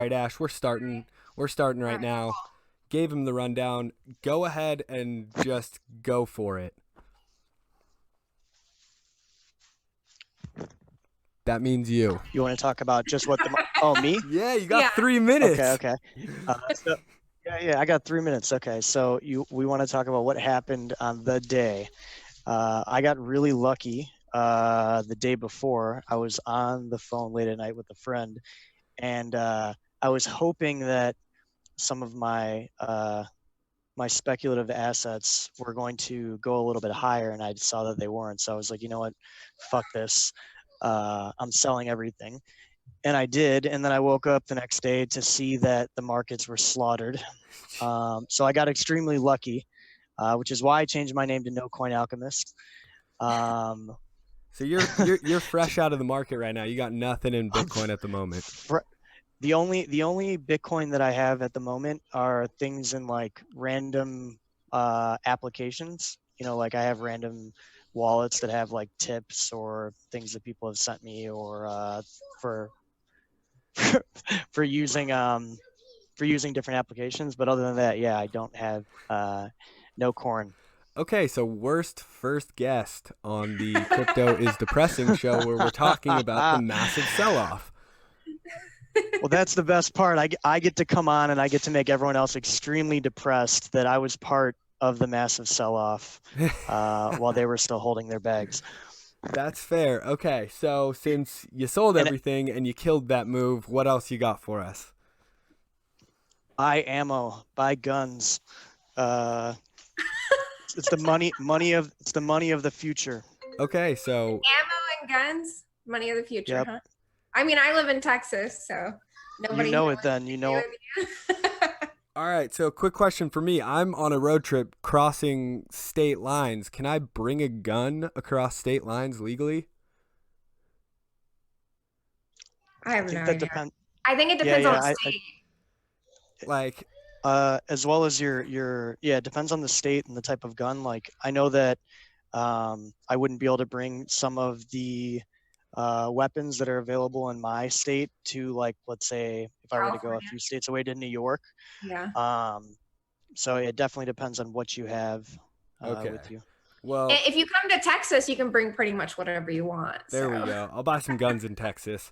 right, Ash, we're starting. We're starting All right right, now. Gave him the rundown. Go ahead and just go for it. That means you. You want to talk about just what the oh me? Yeah, you got Yeah. 3 minutes. Okay. So yeah, I got 3 minutes. Okay, so we want to talk about what happened on the day. I got really lucky. The day before, I was on the phone late at night with a friend, and I was hoping that some of my speculative assets were going to go a little bit higher, and I saw that they weren't. So I was like, you know what, fuck this. I'm selling everything. And I did. And then I woke up the next day to see that the markets were slaughtered. So I got extremely lucky, which is why I changed my name to No Coin Alchemist. Um, So you're fresh out of the market right now. You got nothing in Bitcoin at the moment. the only Bitcoin that I have at the moment are things in like random applications. Like I have random wallets that have like tips or things that people have sent me, or for for using different applications. But other than that, yeah, I don't have no corn. Okay, so worst first guest on the Crypto is Depressing show where we're talking about the massive sell-off. Well, that's the best part. I get to come on and I get to make everyone else extremely depressed that I was part of the massive sell-off while they were still holding their bags. That's fair. Okay, so since you sold everything and you killed that move, what else you got for us? Buy ammo, buy guns. It's the money of the future. Okay, so Ammo and guns, money of the future, Yep. huh? I mean, I live in Texas, so nobody You know knows it then. You know. all right, so quick question for me. I'm on a road trip crossing state lines. Can I bring a gun across state lines legally? I have I think no that idea. depends. I think it depends on the I state. Like, as well as it depends on the state and the type of gun. Like I know that I wouldn't be able to bring some of the weapons that are available in my state to, like, let's say if I were to go a California. few states away to New York. Yeah. So it definitely depends on what you have okay. with you. Well, If you come to Texas, you can bring pretty much whatever you want. there so. we go. I'll buy some guns in Texas.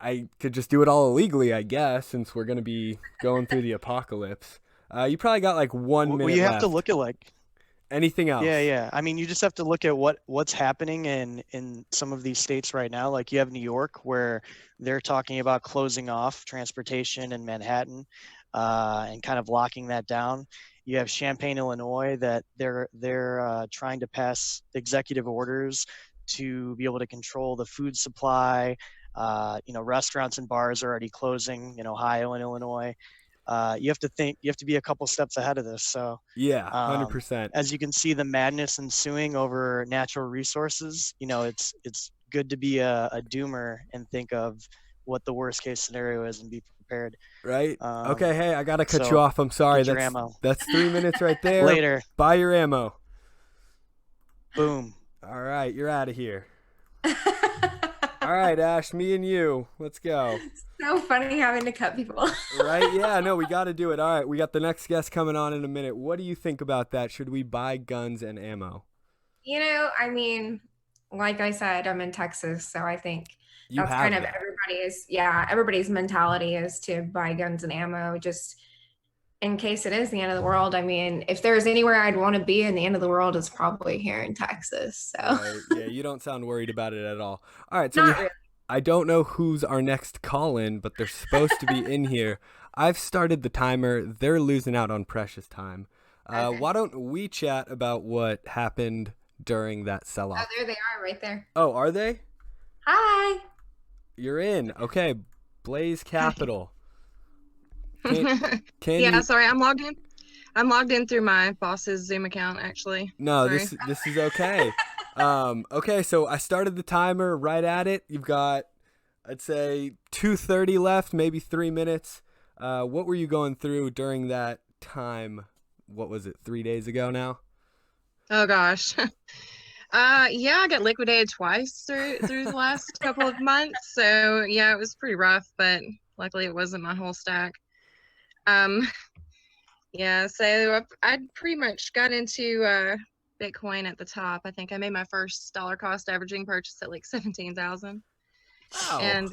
I could just do it all illegally, I guess, since we're going to be going through the apocalypse. You probably got like 1 minute Well, you have left. to look at like Anything else? Yeah. I mean, you just have to look at what's happening in some of these states right now. Like you have New York, where they're talking about closing off transportation in Manhattan and kind of locking that down. You have Champaign, Illinois, that they're trying to pass executive orders to be able to control the food supply. Restaurants and bars are already closing in Ohio and Illinois. You have to be a couple steps ahead of this. So Yeah, 100%. as you can see, the madness ensuing over natural resources, it's good to be a doomer and think of what the worst case scenario is and be prepared. Right? Okay, hey, I got to cut so you off. I'm sorry. get your ammo. That's 3 minutes right there. Later. Buy your ammo. Boom. All right, you're out of here. All right, Ash, me and you. Let's go. So funny having to cut people. Right? Yeah, no, we got to do it. All right, we got the next guest coming on in a minute. What do you think about that? Should we buy guns and ammo? I mean, like I said, I'm in Texas, so I think You that's have kind of that. everybody's mentality is to buy guns and ammo just in case it is the end of the world. I mean, if there's anywhere I'd want to be in the end of the world, it's probably here in Texas. So Right. Yeah, you don't sound worried about it at all. All right, so not really. I don't know who's our next call-in, but they're supposed to be in here. I've started the timer. They're losing out on precious time. Okay. Why don't we chat about what happened during that Oh, sell-off? there they are right there. Oh, are they? Hi. You're in. Okay, Blaze Capital. Can Yeah, you... sorry, I'm logged in. I'm logged in through my boss's Zoom account, actually. No, Sorry. this is okay. Okay, so I started the timer right at it. You've got, I'd say, 2:30 left, maybe 3 minutes. What were you going through during that time? What was it, 3 days ago now? Oh gosh. Yeah, I got liquidated twice through the last couple of months. So yeah, it was pretty rough, but Luckily, it wasn't my whole stack. Um, yeah, so I pretty much got into Bitcoin at the top. I think I made my first dollar cost averaging purchase at like 17,000. Wow. And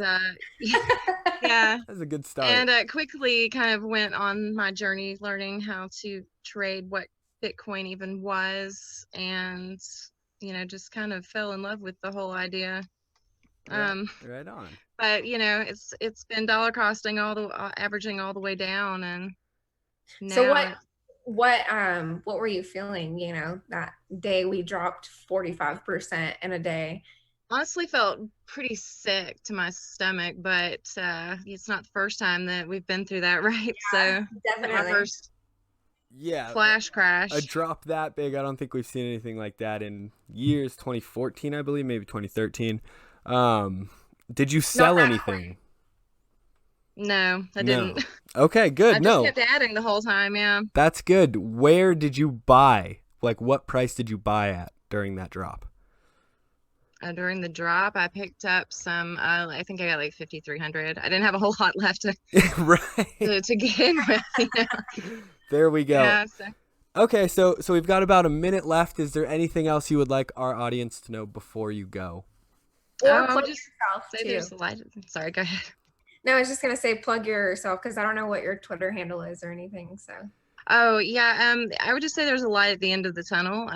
yeah, That's a good start. and quickly kind of went on my journey learning how to trade, what Bitcoin even was, and just kind of fell in love with the whole idea. Right on. But it's been dollar costing averaging all the way down, and now So what were you feeling, that day we dropped 45% in a day? honestly felt pretty sick to my stomach, but it's not the first time that we've been through that, right? So my Definitely. first Yeah. flash crash. A drop that big, I don't think we've seen anything like that in years. 2014, I believe, maybe 2013. Did you sell anything? No, I didn't. Okay, good. I just kept adding the whole time, yeah. That's good. Where did you buy? Like, what price did you buy at during that drop? During the drop, I picked up some, I think I got like 5,300. I didn't have a whole lot left Right. to begin with. There we go. Yeah, Okay, so we've got about a minute left. Is there anything else you would like our audience to know before you go? Or plug yourself say too. there's a light. Sorry, go ahead. No, I was just gonna say plug yourself because I don't know what your Twitter handle is or anything. So. Oh yeah, I would just say there's a light at the end of the tunnel.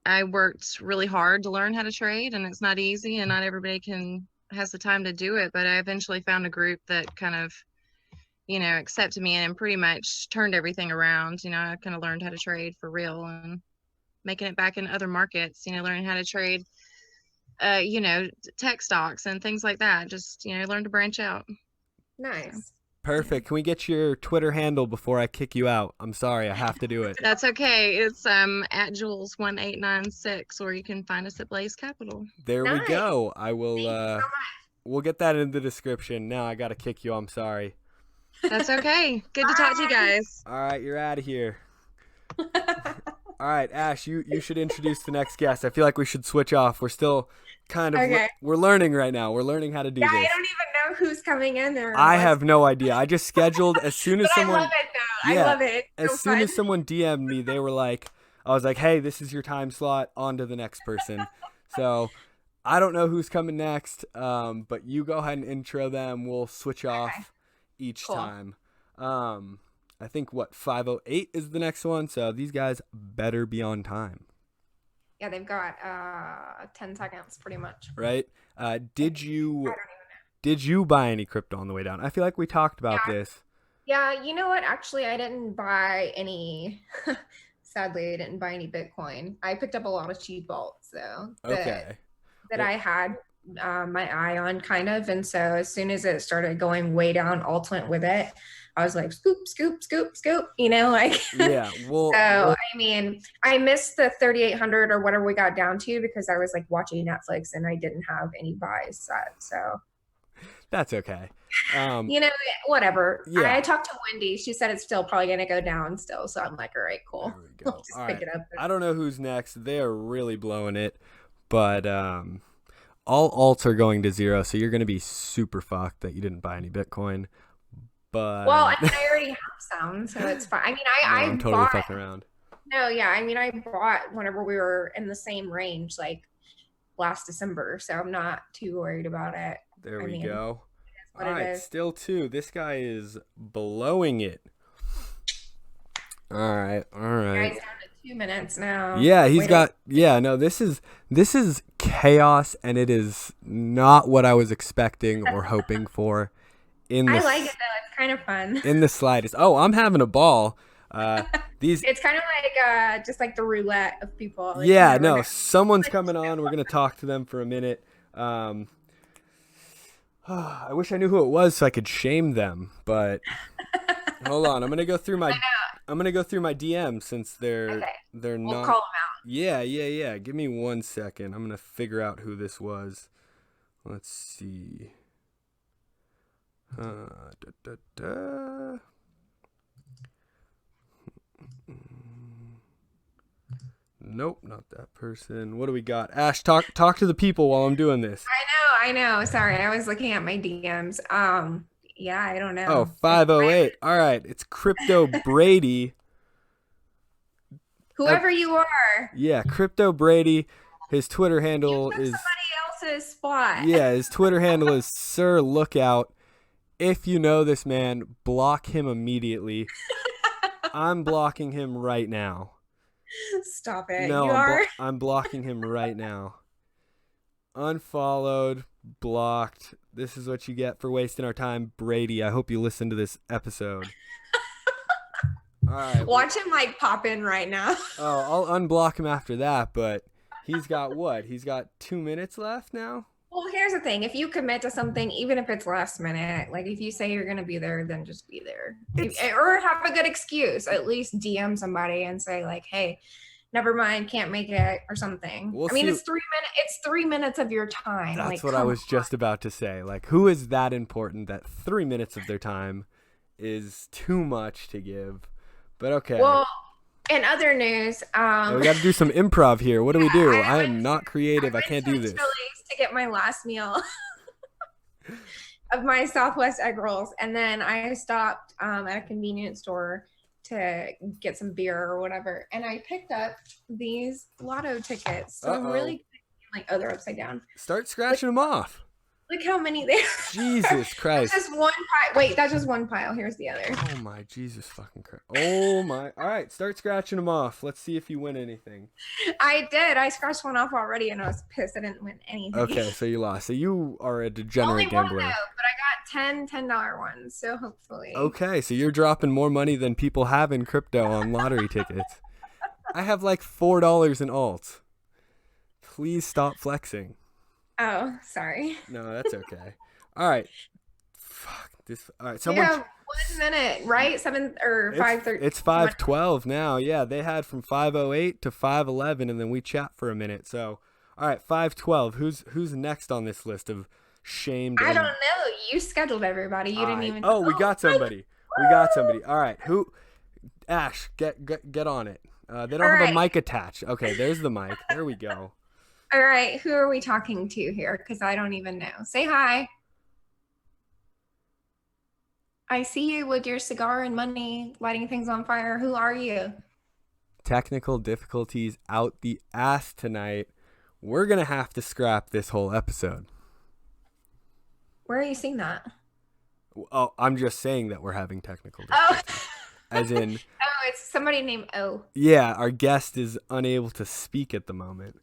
I worked really hard to learn how to trade, and it's not easy, and not everybody has the time to do it. But I eventually found a group that kind of, accepted me and pretty much turned everything around. I kind of learned how to trade for real and making it back in other markets. Learning how to trade, tech stocks and things like that. Just learn to branch out. Nice. So. Perfect. Can we get your Twitter handle before I kick you out? I'm sorry, I have to do it. That's okay. It's at Jules 1896, or you can find us at Blaze Capital. There we go. I will. Thank you so much. We'll get that in the description. Now I gotta kick you. I'm sorry. That's okay. Good to talk to you guys. All right, you're out of here. All right, Ash, you should introduce the next guest. I feel like we should switch off. We're still kind of we're learning right now. We're learning how to do this. I don't even know who's coming in there. I have no idea. I just scheduled as soon as someone. I love it though. I love it. As soon as someone DM'd me, they were like, I was like, hey, this is your time slot. On to the next person. So I don't know who's coming next, but you go ahead and intro them. We'll switch off each time. I think 5:08 is the next one. So these guys better be on time. Yeah, they've got 10 seconds pretty much. Right? Did you buy any crypto on the way down? I feel like we talked about this. Yeah, you know what? Actually, I didn't buy any. Sadly, I didn't buy any Bitcoin. I picked up a lot of cheap alts though. That I had my eye on kind of. And so as soon as it started going way down, alt went with it. I was like, scoop, scoop, scoop, scoop, Yeah. Well, so, I mean, I missed the 3,800 or whatever we got down to because I was like watching Netflix and I didn't have any buys set. So that's okay. Whatever. Yeah. I talked to Wendy. She said it's still probably going to go down still. So I'm like, all right, cool. There we go. Just All pick right. it up. I don't know who's next. They are really blowing it, but all alts are going to zero. So you're going to be super fucked that you didn't buy any Bitcoin. But I already have some, so it's fine. I mean, I'm totally fucking around. No, yeah. I mean, I bought whenever we were in the same range, like last December. So I'm not too worried about it. There we go. All right, still 2. This guy is blowing it. All right. Guys, down to 2 minutes now. Yeah, this is chaos, and it is not what I was expecting or hoping for. I like it though. It's kind of fun. In the slightest. Oh, I'm having a ball. It's kind of like just like the roulette of people. Like, someone's coming on. We're gonna talk to them for a minute. I wish I knew who it was so I could shame them, but hold on. I'm gonna go through my DMs since they're not. We'll call them out. Yeah. Give me 1 second. I'm gonna figure out who this was. Let's see. Nope, not that person. What do we got? Ash, talk to the people while I'm doing this. I know. Sorry, I was looking at my DMs. Yeah, I don't know. Oh, 508. All right. It's Crypto Brady. Whoever you are. Yeah, Crypto Brady. His Twitter handle You took is somebody else's spot. Yeah, his Twitter handle is Sir Lookout. If you know this man, block him immediately. I'm blocking him right now. Stop it. No, You are. I'm blocking him right now. Unfollowed, blocked. This is what you get for wasting our time, Brady. I hope you listen to this episode. All right. Watch him like pop in right now. Oh, I'll unblock him after that, but he's got what? He's got 2 minutes left now? Well, here's the thing. If you commit to something, even if it's last minute, like if you say you're going to be there, then just be there. Or have a good excuse. At least DM somebody and say like, hey, never mind, can't make it or something. We'll I mean, see. it's 3 minutes. It's 3 minutes of your time. That's like, what I was just about to say. Like, who is that important that 3 minutes of their time is too much to give? But okay. Well, in other news, yeah, we got to do some improv here. What do we do? I am not creative. I can't do this. Chili's to get my last meal of my Southwest egg rolls, and then I stopped at a convenience store to get some beer or whatever, and I picked up these lotto tickets. So I'm really like, oh, they're upside down. Start scratching them off. Look how many there. Jesus Christ. That's just one pile. Wait, that's just one pile. Here's the other. Oh my Jesus fucking Christ. Oh my. All right, start scratching them off. Let's see if you win anything. I did. I scratched one off already, and I was pissed I didn't win anything. Okay, so you lost. So you are a degenerate Only gambler. one though, but I got $10 ones, so hopefully. Okay, so you're dropping more money than people have in crypto on lottery tickets. I have like $4 in alts. Please stop flexing. Oh, sorry. No, that's okay. All right. Fuck this. All right. We have 1 minute, right? 7 or 5:30. It's 5:12 now. Yeah, they had from 5:08 to 5:11, and then we chat for a minute. So, all right, 5:12. Who's next on this list of shamed? I don't know. You scheduled everybody. You didn't even. Oh, we got somebody. We got somebody. All right. Who? Ash, get on it. They don't have a mic attached. Okay, there's the mic. There we go. All right, who are we talking to here? Because I don't even know. Say hi. I see you with your cigar and money, lighting things on fire. Who are you? Technical difficulties out the ass tonight. We're going to have to scrap this whole episode. Where are you seeing that? Oh, I'm just saying that we're having technical difficulties. As in... Oh, it's somebody named O. Yeah, our guest is unable to speak at the moment.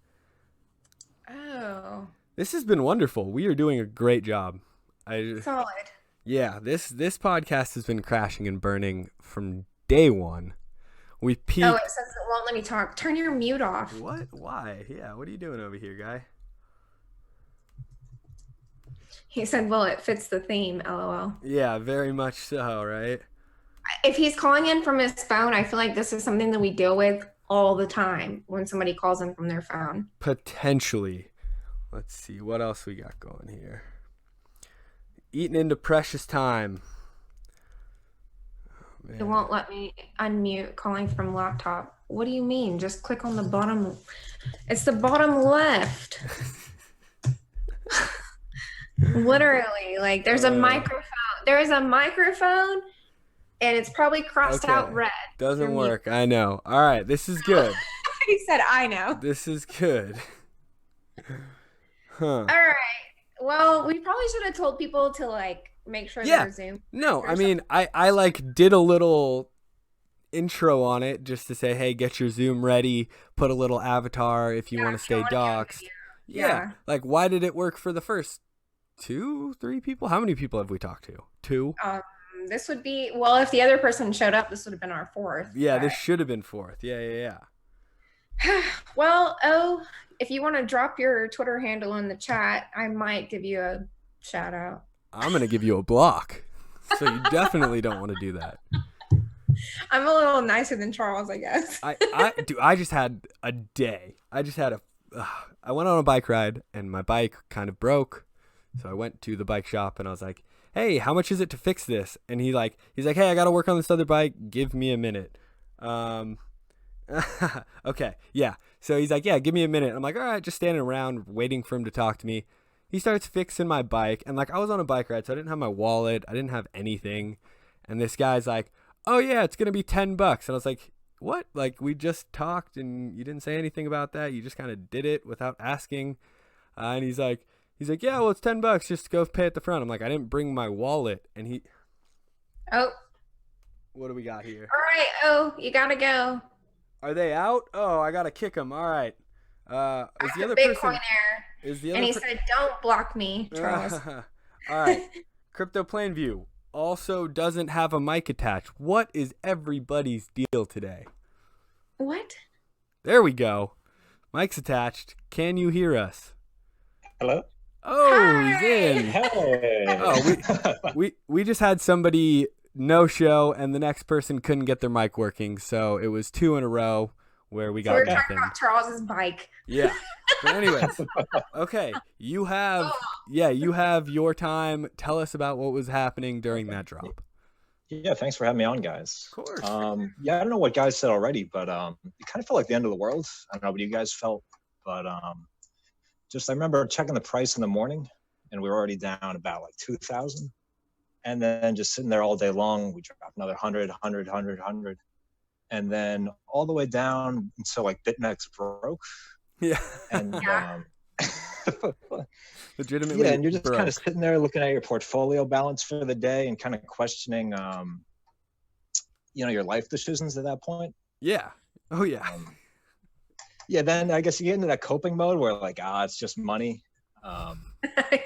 Oh. This has been wonderful. We are doing a great job. Solid. Yeah, this podcast has been crashing and burning from day one. We peaked. Oh, it says it won't let me talk. Turn your mute off. What? Why? Yeah, what are you doing over here, guy? He said, well, it fits the theme, LOL. Yeah, very much so, right? If he's calling in from his phone, I feel like this is something that we deal with all the time when somebody calls in from their phone. Potentially. Let's see what else we got going here. Eating into precious time. Oh, it won't let me unmute calling from laptop. What do you mean? Just click on the bottom. It's the bottom left. Literally, like there's a microphone. There is a microphone and it's probably crossed out red. Doesn't work. I know. All right. This is good. He said, I know. This is good. Huh. All right. Well, we probably should have told people to like make sure they're Zoom. No, I mean, I like did a little intro on it just to say, hey, get your Zoom ready, put a little avatar if you want to stay doxxed. Yeah. Like, why did it work for the first 2-3 people? How many people have we talked to? 2? This would be, well, if the other person showed up, this would have been our 4th. Yeah, this should have been 4th. Yeah. Well, if you want to drop your Twitter handle in the chat, I might give you a shout out. I'm going to give you a block. So you definitely don't want to do that. I'm a little nicer than Charles, I guess. I just had a day. I went on a bike ride and my bike kind of broke. So I went to the bike shop and I was like, hey, how much is it to fix this? And he's like, hey, I got to work on this other bike. Give me a minute. Okay. Yeah. So he's like, yeah, give me a minute. I'm like, all right, just standing around waiting for him to talk to me. he starts fixing my bike, and like I was on a bike ride, so I didn't have my wallet, I didn't have anything, and this guy's like, "Oh yeah, it's gonna be $10," and I was like, "What? Like we just talked, and you didn't say anything about that. You just kind of did it without asking." And he's like, "Yeah, well it's $10. Just go pay at the front." I'm like, "I didn't bring my wallet," and he. Oh. What do we got here? All right. Oh, you gotta go. Are they out? Oh, I gotta kick them. All right. Is the other Bitcoin person? there. Is the other? And he said, "Don't block me, Charles." All right. Crypto Plainview also doesn't have a mic attached. What is everybody's deal today? What? There we go. Mic's attached. Can you hear us? Hello? Oh, Hi. he's in. Hey. Oh, we just had somebody no show, and the next person couldn't get their mic working, so it was 2 in a row where we So we're got talking nothing. about Charles's bike. Yeah. But anyways, okay, you have your time. Tell us about what was happening during that drop. Yeah, thanks for having me on, guys. Of course. Yeah, I don't know what guys said already, but it kind of felt like the end of the world. I don't know what you guys felt, but just I remember checking the price in the morning, and we were already down about like 2,000, and then just sitting there all day long. We dropped another 100, 100, 100, 100, and then all the way down until like BitMEX broke. Yeah. And Yeah. Legitimately. Yeah, and you're just broke. kind of sitting there looking at your portfolio balance for the day and kind of questioning, your life decisions at that point. Yeah. Oh yeah. Yeah, then I guess you get into that coping mode where like, it's just money.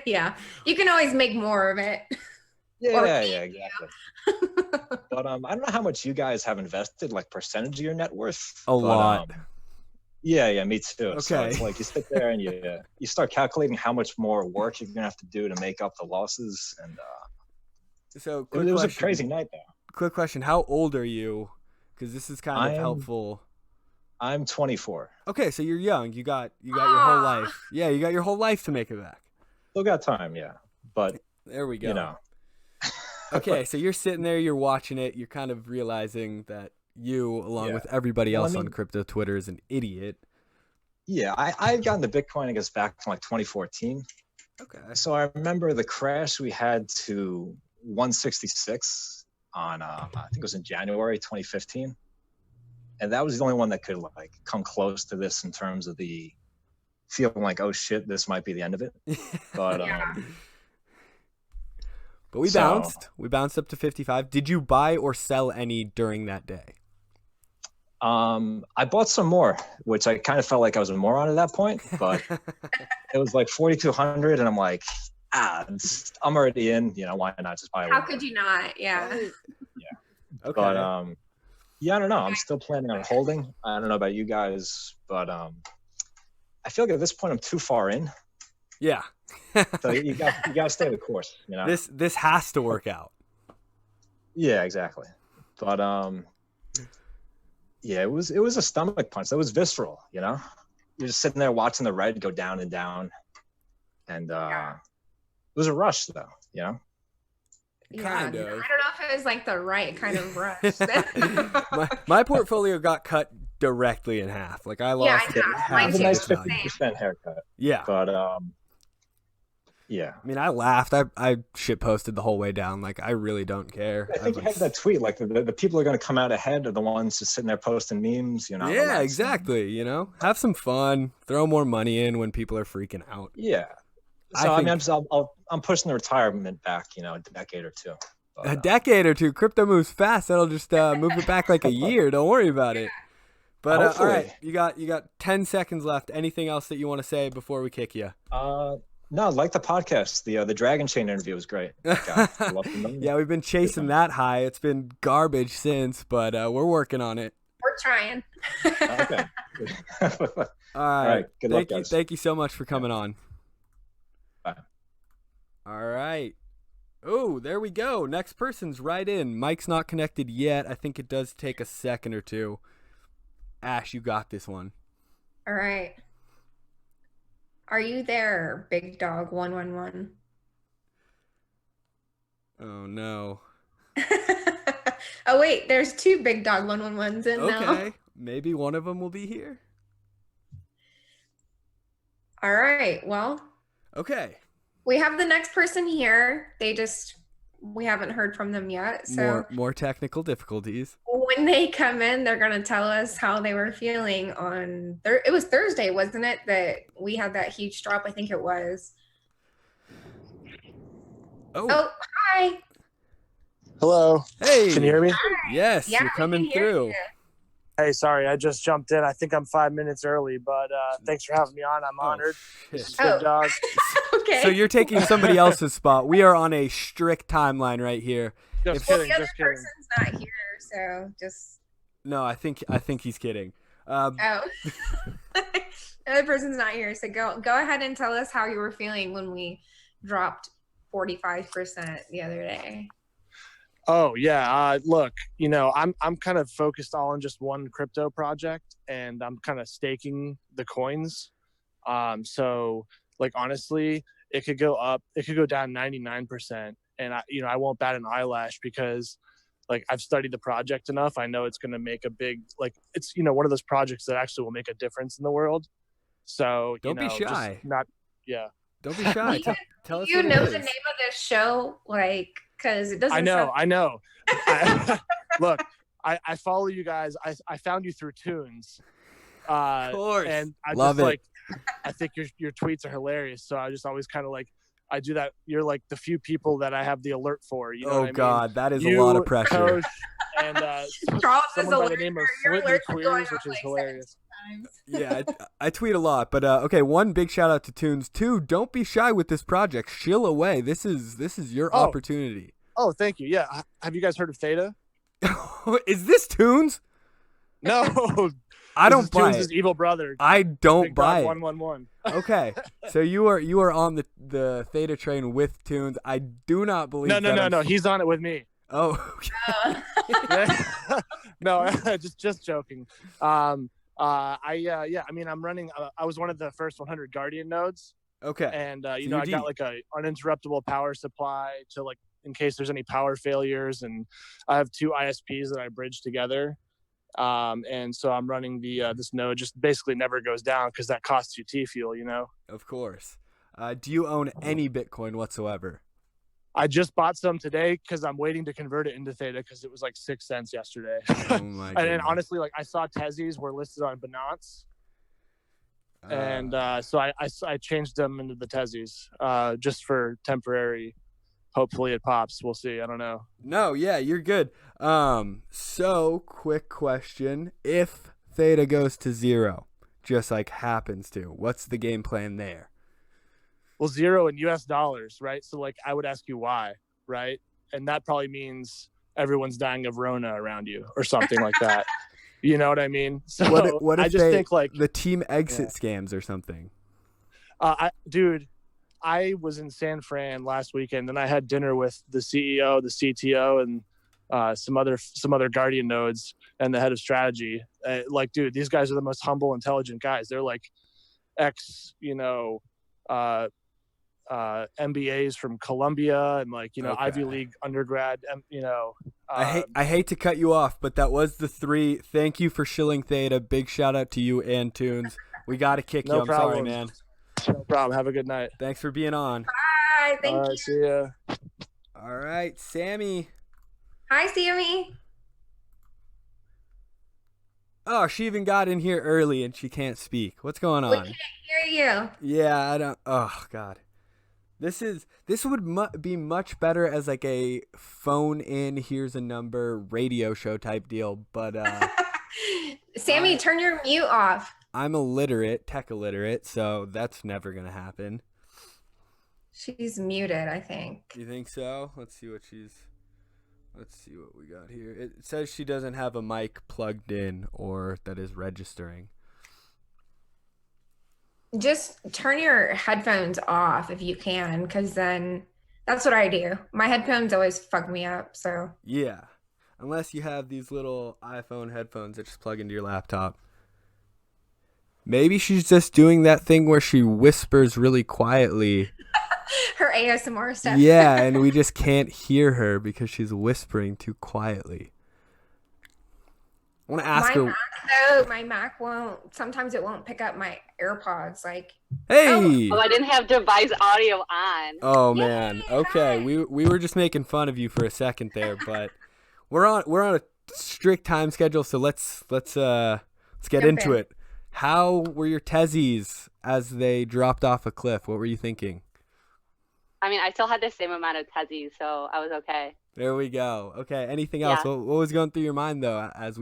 Yeah. You can always make more of it. Yeah, exactly. But I don't know how much you guys have invested, like percentage of your net worth. A lot. Yeah, me too. Okay. So it's like you sit there and you start calculating how much more work you're gonna have to do to make up the losses, and So it was a crazy night though. Quick question: how old are you? Because this is kind of helpful. I'm 24. Okay, so you're young. You got your whole life. Yeah, you got your whole life to make it back. Still got time, yeah. But there we go. You know. Okay, so you're sitting there, you're watching it, you're kind of realizing that you, along with everybody else on crypto Twitter, is an idiot. Yeah, I've gotten the Bitcoin, I guess, back from like 2014. Okay. So I remember the crash we had to 166 on, I think it was in January 2015. And that was the only one that could like come close to this in terms of the feeling like, oh shit, this might be the end of it. But But we bounced. We bounced up to 55. Did you buy or sell any during that day? I bought some more, which I kind of felt like I was a moron at that point, but it was like 4,200, and I'm like, I'm already in. Why not just buy? How could you not? Yeah. Yeah. Okay. But I don't know. I'm still planning on holding. I don't know about you guys, but I feel like at this point I'm too far in. Yeah. So you got to stay the course. This has to work out. Yeah, exactly. But yeah, it was a stomach punch. That was visceral. You're just sitting there watching the red go down and down, and it was a rush, though. Yeah, Kind of. I don't know if it was like the right kind of rush. my portfolio got cut directly in half. Like I lost half a nice its value. 50% haircut. Yeah. But yeah. I mean, I laughed. I shit posted the whole way down. Like I really don't care. I think you had that tweet. Like the people are going to come out ahead are the ones just sitting there posting memes. Yeah, relaxing. exactly. Have some fun. Throw more money in when people are freaking out. Yeah. So I'm pushing the retirement back. A decade or two. But, a decade or two. Crypto moves fast. That'll just move it back like a year. Don't worry about it. But all right, you got 10 seconds left. Anything else that you want to say before we kick you? No, like the podcast. The Dragon Chain interview was great. Yeah, we've been chasing that high. It's been garbage since, but we're working on it. We're trying. Okay. All right. Good luck, guys. Thank you so much for coming on. Bye. All right. Oh, there we go. Next person's right in. Mike's not connected yet. I think it does take a second or two. Ash, you got this one. All right. Are you there, Big Dog 111? Oh no. Oh wait, there's 2 Big Dog 111s in now. Okay, maybe one of them will be here. All right. Well. Okay. We have the next person here. We haven't heard from them yet. So More technical difficulties. when they come in, they're going to tell us how they were feeling on it was Thursday, wasn't it, that we had that huge drop? I think it was. Oh, hi. Hello. Hey. Can you hear me? Yes, Yeah, you're coming through. you. Hey, sorry, I just jumped in. I think I'm 5 minutes early, but thanks for having me on. I'm honored. This is Big Dog. Okay. So you're taking somebody else's spot. We are on a strict timeline right here. Just Well, kidding. the other Just kidding. person's not here, so just. No, I think he's kidding. Oh. The other person's not here, so go ahead and tell us how you were feeling when we dropped 45% the other day. Oh yeah. Look, I'm kind of focused all on just one crypto project, and I'm kind of staking the coins. So like honestly, it could go up, it could go down 99%, and I won't bat an eyelash because like I've studied the project enough. I know it's going to make a big, like it's one of those projects that actually will make a difference in the world. So Don't be shy. Don't be shy. Tell us. Do you know the name of this show? Like, because it doesn't. I know. Look, I follow you guys. I found you through Tunes. Of course. And I love just it. like, I think your tweets are hilarious. So I just always kind of like, I do that. You're like the few people that I have the alert for. You know what I mean? God, that is a lot of pressure. Coach, and Charles someone by the name of Flitty Queers, which is hilarious. Yeah, I tweet a lot, but okay. One, big shout out to Tunes. Two, don't be shy with this project. Shill away. This is your opportunity. Oh, thank you. Yeah, have you guys heard of Theta? Is this Tunes? No, I don't buy Tunes' it. evil brother. I don't Big buy Dog it. 111. Okay, so you are on the Theta train with Tunes. I do not believe. No. He's on it with me. Oh. No, just joking. I mean, I'm running. I was one of the first 100 Guardian nodes. Okay. And I you're got deep. like a uninterruptible power supply to like in case there's any power failures, and I have 2 ISPs that I bridge together. And so I'm running the this node just basically never goes down because that costs you T fuel, Of course. Do you own any Bitcoin whatsoever? I just bought some today because I'm waiting to convert it into Theta because it was like 6 cents yesterday. Oh my And goodness. then honestly, like I saw Tezzies were listed on Binance. And so I changed them into the Tezzies just for temporary. Hopefully it pops. We'll see. I don't know. No, yeah, you're good. So quick question. If Theta goes to 0, just like happens to, what's the game plan there? Well, 0 in US dollars, right? So like I would ask you why, right? And that probably means everyone's dying of Rona around you or something like that. You know what I mean? So What if I just think like the team exit scams or something? Dude, I was in San Fran last weekend and I had dinner with the CEO, the CTO, and some other Guardian nodes and the head of strategy. Like, dude, these guys are the most humble, intelligent guys. They're like ex, MBAs from Columbia and like, Okay. Ivy League undergrad, I hate to cut you off, but that was the 3. Thank you for shilling Theta. Big shout out to you and Tunes. We got to kick you. I'm problem. sorry, man. No problem. Have a good night. Thanks for being on. Bye. Thank you. See ya. All right, Sammy. Hi, Sammy. Oh, she even got in here early and she can't speak. What's going We on? can't hear you. Yeah, I don't. Oh God, this would be much better as like a phone in, here's a number radio show type deal. But Sammy, turn your mute off. I'm tech illiterate, so that's never gonna happen. She's muted, I think. You think so? Let's see what we got here. It says she doesn't have a mic plugged in or that is registering. Just turn your headphones off if you can, because then that's what I do. My headphones always fuck me up, so. Yeah, unless you have these little iPhone headphones that just plug into your laptop. Maybe she's just doing that thing where she whispers really quietly. Her ASMR stuff. Yeah, and we just can't hear her because she's whispering too quietly. I want to ask her. My Mac won't. Sometimes it won't pick up my AirPods. Like, hey. Oh, I didn't have device audio on. Oh man. Okay, we were just making fun of you for a second there, but we're on a strict time schedule, so let's get into it. How were your Tezzies as they dropped off a cliff? What were you thinking? I mean, I still had the same amount of Tezzies, so I was okay. There we go. Okay. Anything else? Yeah. What was going through your mind though, as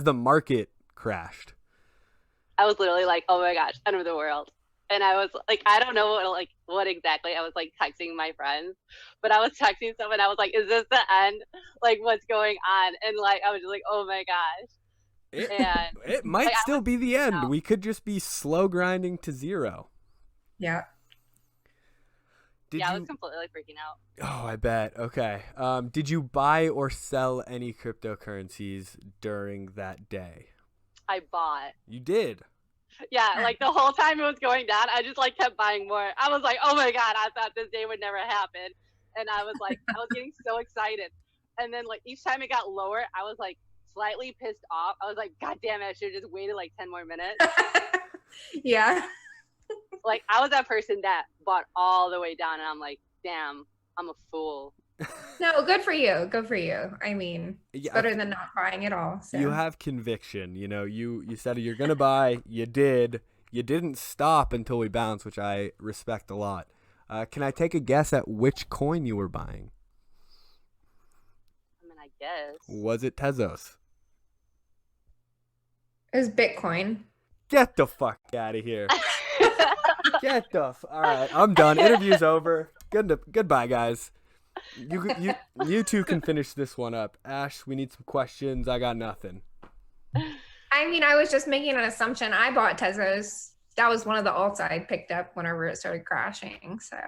the market crashed? I was literally like, oh my gosh, end of the world. And I was like, I don't know what exactly. I was like texting my friends, but I was texting someone. I was like, is this the end? Like, what's going on? And like, I was just like, oh my gosh. It might still be the end. We could just be slow grinding to zero. Yeah. I was completely freaking out. Oh, I bet. Okay. Did you buy or sell any cryptocurrencies during that day? I bought. You did? Yeah, like the whole time it was going down, I just like kept buying more. I was like, oh my God, I thought this day would never happen. And I was like, I was getting so excited. And then like each time it got lower, I was like slightly pissed off. I was like, God damn it, I should have just waited like 10 more minutes. Yeah. Like I was that person that bought all the way down, and I'm like, damn, I'm a fool. No, good for you. Good for you. I mean, it's better than not buying at all. So. You have conviction. You know, you said you're gonna buy. You did. You didn't stop until we bounced, which I respect a lot. Can I take a guess at which coin you were buying? I mean, I guess. Was it Tezos? It was Bitcoin. Get the fuck out of here. All right, I'm done. Interview's over. Goodbye, guys. You two can finish this one up. Ash, we need some questions. I got nothing. I mean, I was just making an assumption. I bought Tezos. That was one of the alts I picked up whenever it started crashing. So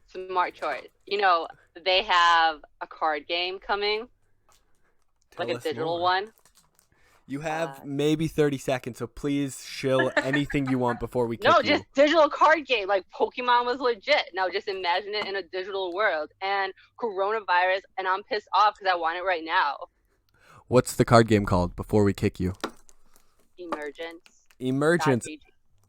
smart choice. You know, they have a card game coming, like a digital one. You have maybe 30 seconds, so please shill anything you want before we kick No, you. just digital card game. Like Pokemon was legit. Now just imagine it in a digital world. And coronavirus, and I'm pissed off because I want it right now. What's the card game called before we kick you? Emergence. Yeah.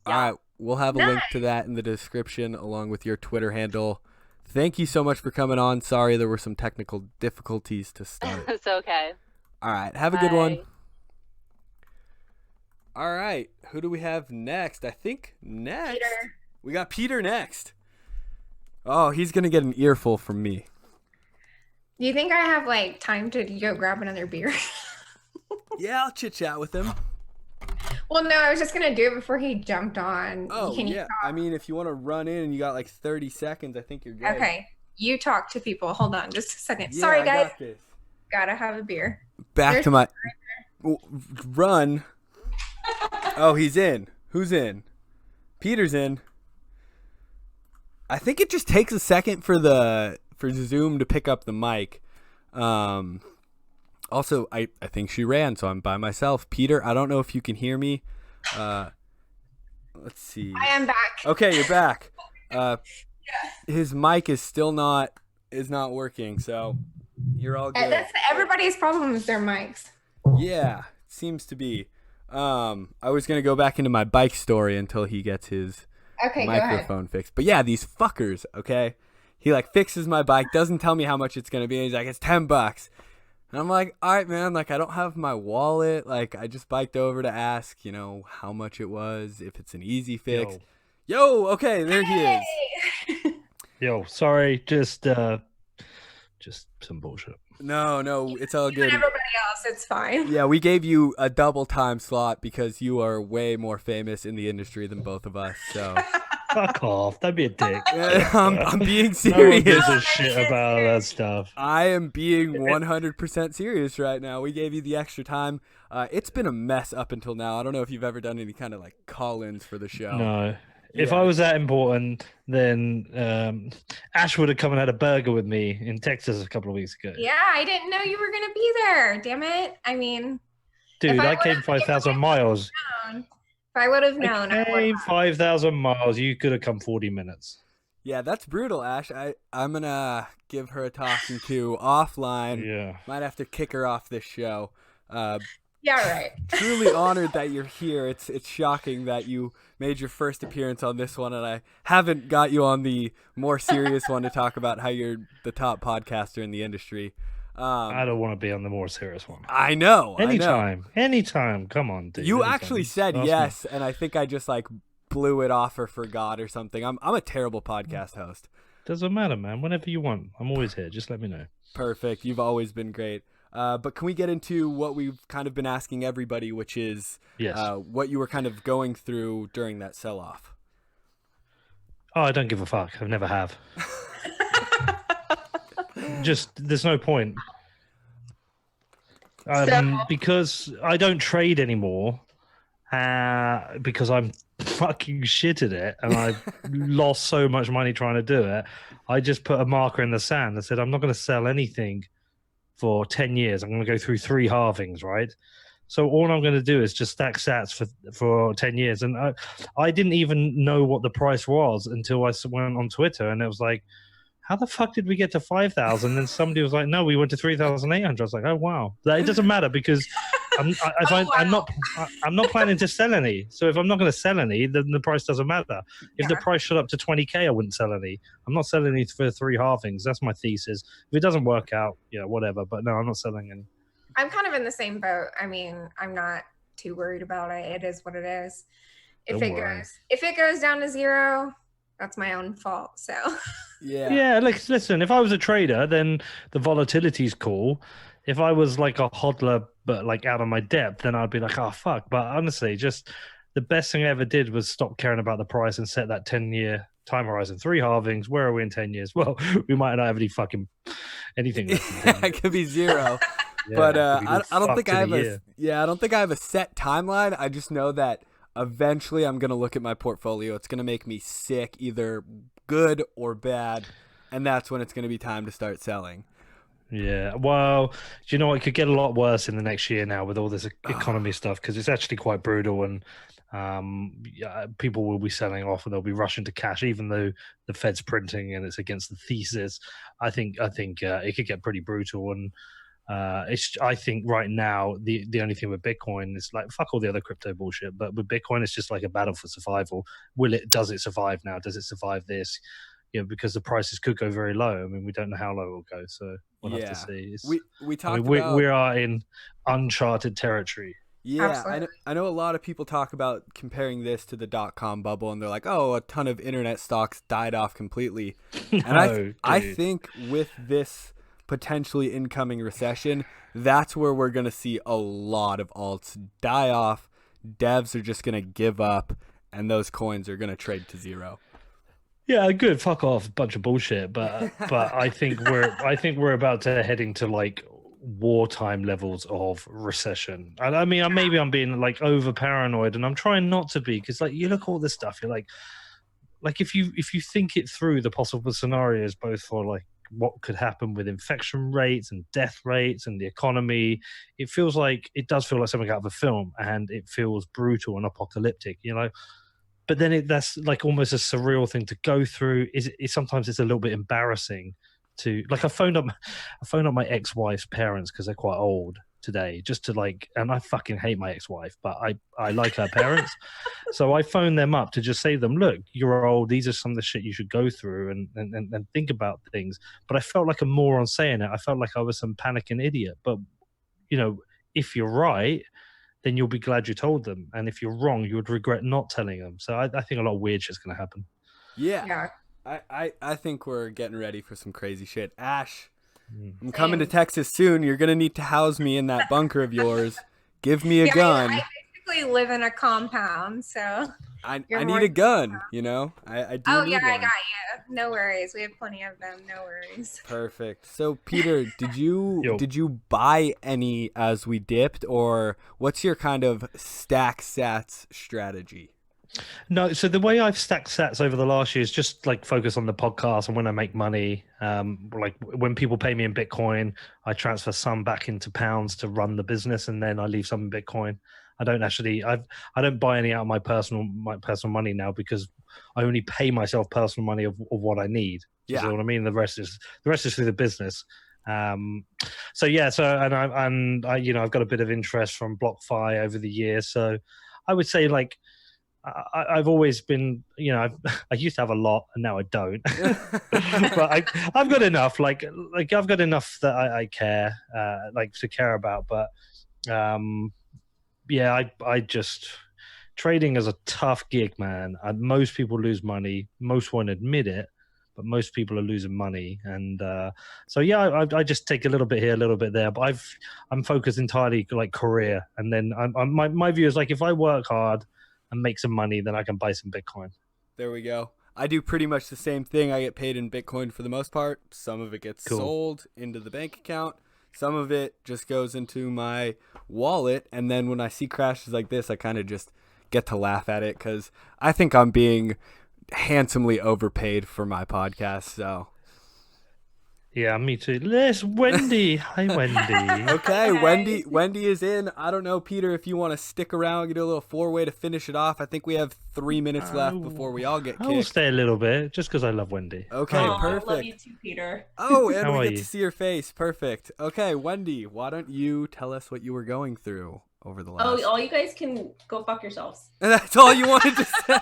All right, we'll have a link to that in the description along with your Twitter handle. Thank you so much for coming on. Sorry there were some technical difficulties to start. It's okay. All right, have a good one. All right, who do we have next? I think next. Peter. We got Peter next. Oh, he's going to get an earful from me. Do you think I have like time to go grab another beer? Yeah, I'll chit chat with him. Well, no, I was just going to do it before he jumped on. Oh, yeah. I mean, if you want to run in and you got like 30 seconds, I think you're good. Okay. You talk to people. Hold on just a second. Yeah, Sorry, I guys. got this. Gotta have a beer. Back to my run. Oh, he's in. Who's in? Peter's in. I think it just takes a second for Zoom to pick up the mic. Also, I think she ran, so I'm by myself. Peter, I don't know if you can hear me. Let's see. I am back. Okay, you're back. His mic is still not working, so you're all good. That's everybody's problem is their mics. Yeah, seems to be. I was gonna go back into my bike story until he gets his microphone fixed. But yeah, these fuckers, okay? He like fixes my bike, doesn't tell me how much it's gonna be, and he's like, it's $10. And I'm like, all right, man, like I don't have my wallet. Like I just biked over to ask, how much it was, if it's an easy fix. Yo, okay, there he is. Yo, sorry, just some bullshit. No, it's all good. Everybody else, it's fine. Yeah, we gave you a double time slot because you are way more famous in the industry than both of us. So fuck off. That'd be a dick. I'm being serious. No one gives a shit about that stuff. I am being 100% serious right now. We gave you the extra time. It's been a mess up until now. I don't know if you've ever done any kind of like call-ins for the show. No. If I was that important, then Ash would have come and had a burger with me in Texas a couple of weeks ago. Yeah, I didn't know you were going to be there. Damn it. I mean, dude, I came 5,000 miles. If I would have known. I came 5,000 miles. You could have come 40 minutes. Yeah, that's brutal, Ash. I'm going to give her a talking to offline. Yeah. Might have to kick her off this show. Yeah, right. Truly honored that you're here. It's shocking that you made your first appearance on this one, and I haven't got you on the more serious one to talk about how you're the top podcaster in the industry. I don't want to be on the more serious one. I know. Anytime. Come on, dude. You anytime. actually said Ask yes, me. and I think I just like blew it off or forgot or something. I'm a terrible podcast host. Doesn't matter, man. Whenever you want, I'm always here. Just let me know. Perfect. You've always been great. But can we get into what we've kind of been asking everybody, which is what you were kind of going through during that sell-off? Oh, I don't give a fuck. I never have. Just, there's no point. Because I don't trade anymore because I'm fucking shit at it and I've lost so much money trying to do it. I just put a marker in the sand and said, I'm not going to sell anything for 10 years. I'm going to go through 3 halvings, right? So all I'm going to do is just stack sats for 10 years. And I didn't even know what the price was until I went on Twitter, and it was like, how the fuck did we get to 5,000? And somebody was like, no, we went to 3,800. I was like, oh, wow. It doesn't matter because I'm not planning to sell any. So if I'm not going to sell any, then the price doesn't matter. If the price shot up to 20K, I wouldn't sell any. I'm not selling any for 3 halvings. That's my thesis. If it doesn't work out, whatever. But no, I'm not selling any. I'm kind of in the same boat. I mean, I'm not too worried about it. It is what it is. If it goes down to 0, that's my own fault. So yeah, listen, if I was a trader, then the volatility's cool. If I was like a hodler but like out of my depth, then I'd be like, oh fuck. But honestly, just the best thing I ever did was stop caring about the price and set that 10-year time horizon. 3 halvings, where are we in 10 years? Well, we might not have anything left. It could be 0. But I don't think I have a set timeline. I just know that eventually I'm going to look at my portfolio. It's going to make me sick, either good or bad, and that's when it's going to be time to start selling. Yeah, well, you know, it could get a lot worse in the next year now with all this economy stuff, because it's actually quite brutal, and people will be selling off and they'll be rushing to cash, even though the Fed's printing and it's against the thesis. I think it could get pretty brutal, and I think right now the only thing with Bitcoin is like, fuck all the other crypto bullshit, but with Bitcoin it's just like a battle for survival. Does it survive now? Does it survive this? Because the prices could go very low. I mean, we don't know how low it will go, so we'll have to see. We talked about... we are in uncharted territory. Yeah, I know a lot of people talk about comparing this to the .com bubble, and they're like, oh, a ton of internet stocks died off completely. And I think with this potentially incoming recession, that's where we're going to see a lot of alts die off. Devs are just going to give up, and those coins are going to trade to 0. Yeah, good. Fuck off, bunch of bullshit. But I think we're about to head into like wartime levels of recession. And I mean, maybe I'm being like over paranoid, and I'm trying not to be, because like you look at all this stuff, you're like if you think it through, the possible scenarios, both for like what could happen with infection rates and death rates and the economy, it does feel like something out of a film, and it feels brutal and apocalyptic, But then that's like almost a surreal thing to go through. Sometimes it's a little bit embarrassing to like. I phoned up my ex-wife's parents because they're quite old today, just to like. And I fucking hate my ex-wife, but I like her parents, so I phoned them up to just say to them, look, you're old. These are some of the shit you should go through and think about things. But I felt like a moron saying it. I felt like I was some panicking idiot. But if you're right, then you'll be glad you told them. And if you're wrong, you would regret not telling them. So I think a lot of weird shit's going to happen. Yeah. I think we're getting ready for some crazy shit. Ash, I'm coming to Texas soon. You're going to need to house me in that bunker of yours. Give me a gun. I basically live in a compound, so... I need a gun, I do need one. I got you. No worries. We have plenty of them. No worries. Perfect. So, Peter, did you buy any as we dipped, or what's your kind of stack sats strategy? No, so the way I've stacked sats over the last year is just like focus on the podcast, and when I make money, like when people pay me in Bitcoin, I transfer some back into pounds to run the business, and then I leave some in Bitcoin. I don't buy any out of my personal money now, because I only pay myself personal money of what I need. You know what I mean? The rest is through the business. I've got a bit of interest from BlockFi over the years. So I would say like I've always been, I used to have a lot and now I don't, but I've got enough. Like I've got enough that I care, to care about. But I just trading is a tough gig, man. And most people lose money. Most won't admit it, but most people are losing money. And I just take a little bit here, a little bit there. But I'm focused entirely like career. And then my view is like if I work hard and make some money, then I can buy some Bitcoin. There we go. I do pretty much the same thing. I get paid in Bitcoin for the most part. Some of it gets sold into the bank account. Some of it just goes into my wallet. And then when I see crashes like this, I kind of just get to laugh at it because I think I'm being handsomely overpaid for my podcast. So yeah, me too. There's Wendy. Hi, Wendy. Okay, Wendy is in. I don't know, Peter, if you want to stick around, get a little four-way to finish it off. I think we have 3 minutes left before we all get kicked. I'll stay a little bit just because I love Wendy. Okay, perfect. I love you too, Peter. Oh, and we get to see your face. Perfect. Okay, Wendy, why don't you tell us what you were going through over the last... Oh, all you guys can go fuck yourselves. That's all you wanted to say.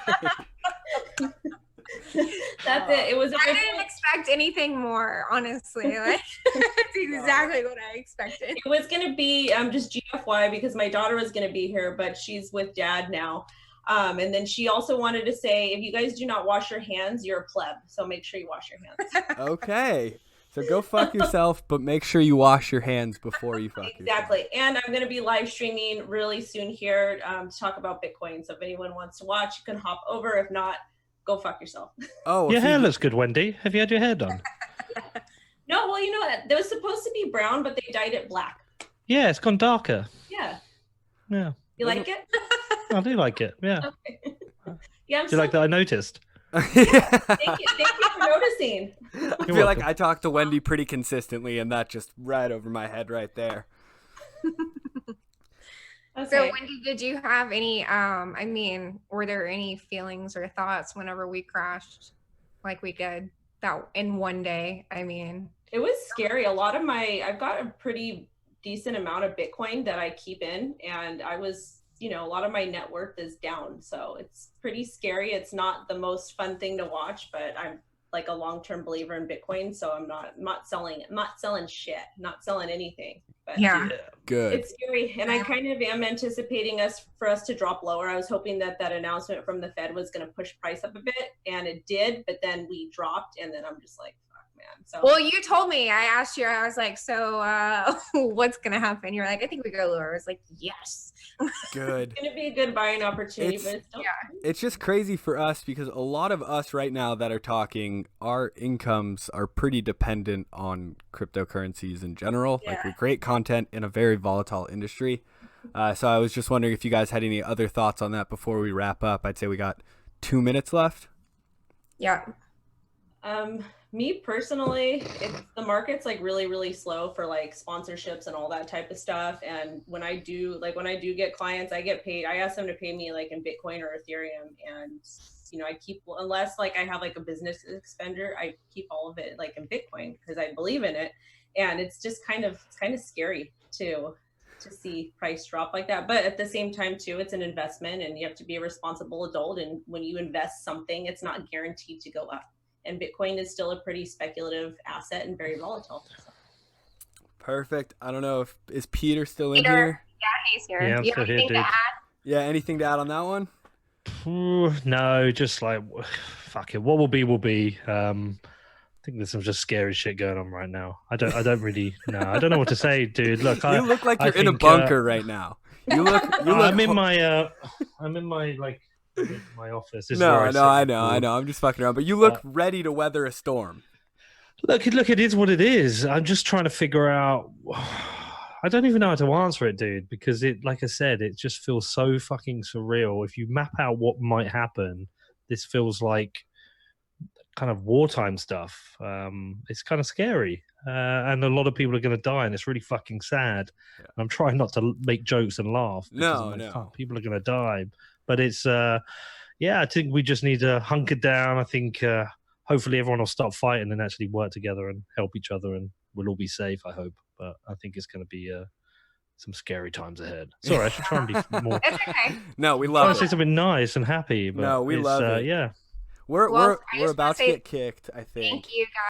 That's it. It was. I didn't expect anything more, honestly. Like, it's exactly what I expected. It was gonna be just GFY because my daughter was gonna be here, but she's with dad now. And then she also wanted to say, if you guys do not wash your hands, you're a pleb. So make sure you wash your hands. Okay. So go fuck yourself, but make sure you wash your hands before you fuck yourself. Exactly. And I'm going to be live streaming really soon here to talk about Bitcoin. So if anyone wants to watch, you can hop over. If not, go fuck yourself. Oh, your hair looks good, Wendy. Have you had your hair done? No, well, you know what? It was supposed to be brown, but they dyed it black. Yeah, it's gone darker. Yeah. Yeah. You like it? I do like it. Yeah. Okay. Yeah. Do you like that? I noticed. Thank you for noticing. I feel like I talk to Wendy pretty consistently, and that just right over my head right there. Okay. So Wendy, did you have any were there any feelings or thoughts whenever we crashed like we did that in one day? It was scary. I've got a pretty decent amount of Bitcoin that I keep in, and I was, a lot of my net worth is down. So it's pretty scary. It's not the most fun thing to watch, but I'm like a long-term believer in Bitcoin. So I'm not selling shit, not selling anything. But yeah, good. It's scary. And I kind of am anticipating for us to drop lower. I was hoping that announcement from the Fed was going to push price up a bit, and it did, but then we dropped, and then I'm just like, fuck, man. So well, you told me, I asked you, I was like, so what's going to happen? You're like, I think we go lower. I was like, yes. Good. It's going to be a good buying opportunity, but it's still it's just crazy for us because a lot of us right now that are talking, our incomes are pretty dependent on cryptocurrencies in general. Yeah. Like we create content in a very volatile industry. So I was just wondering if you guys had any other thoughts on that before we wrap up. I'd say we got 2 minutes left. Yeah. Me personally, the market's like really, really slow for like sponsorships and all that type of stuff. And when I do get clients, I get paid. I ask them to pay me like in Bitcoin or Ethereum. And, I keep, unless like I have like a business expenditure, I keep all of it like in Bitcoin because I believe in it. And it's just kind of scary to see price drop like that. But at the same time too, it's an investment and you have to be a responsible adult. And when you invest something, it's not guaranteed to go up. And Bitcoin is still a pretty speculative asset and very volatile. Perfect. I don't know is Peter still in here? Yeah, he's here. Yeah, Do you have anything to add? Yeah, anything to add on that one? No, just like fuck it. What will be will be. I think there's some just scary shit going on right now. I don't really know. I don't know what to say, dude. Look, you look like you're in a bunker right now. You look. I'm in my like. My office. I know. I'm just fucking around. But you look ready to weather a storm. Look, it is what it is. I'm just trying to figure out. I don't even know how to answer it, dude, because like I said, it just feels so fucking surreal. If you map out what might happen, this feels like kind of wartime stuff. It's kind of scary. And a lot of people are going to die, and it's really fucking sad. Yeah. I'm trying not to make jokes and laugh. No. People are going to die. But it's, I think we just need to hunker down. I think hopefully everyone will stop fighting and actually work together and help each other, and we'll all be safe, I hope. but I think it's going to be some scary times ahead. Sorry, I should try and be more. It's okay. No, we I love want to say it. something nice and happy, but No, we love it. Yeah. We're Well, I we're just about to wanna say get kicked, I think. Thank you guys.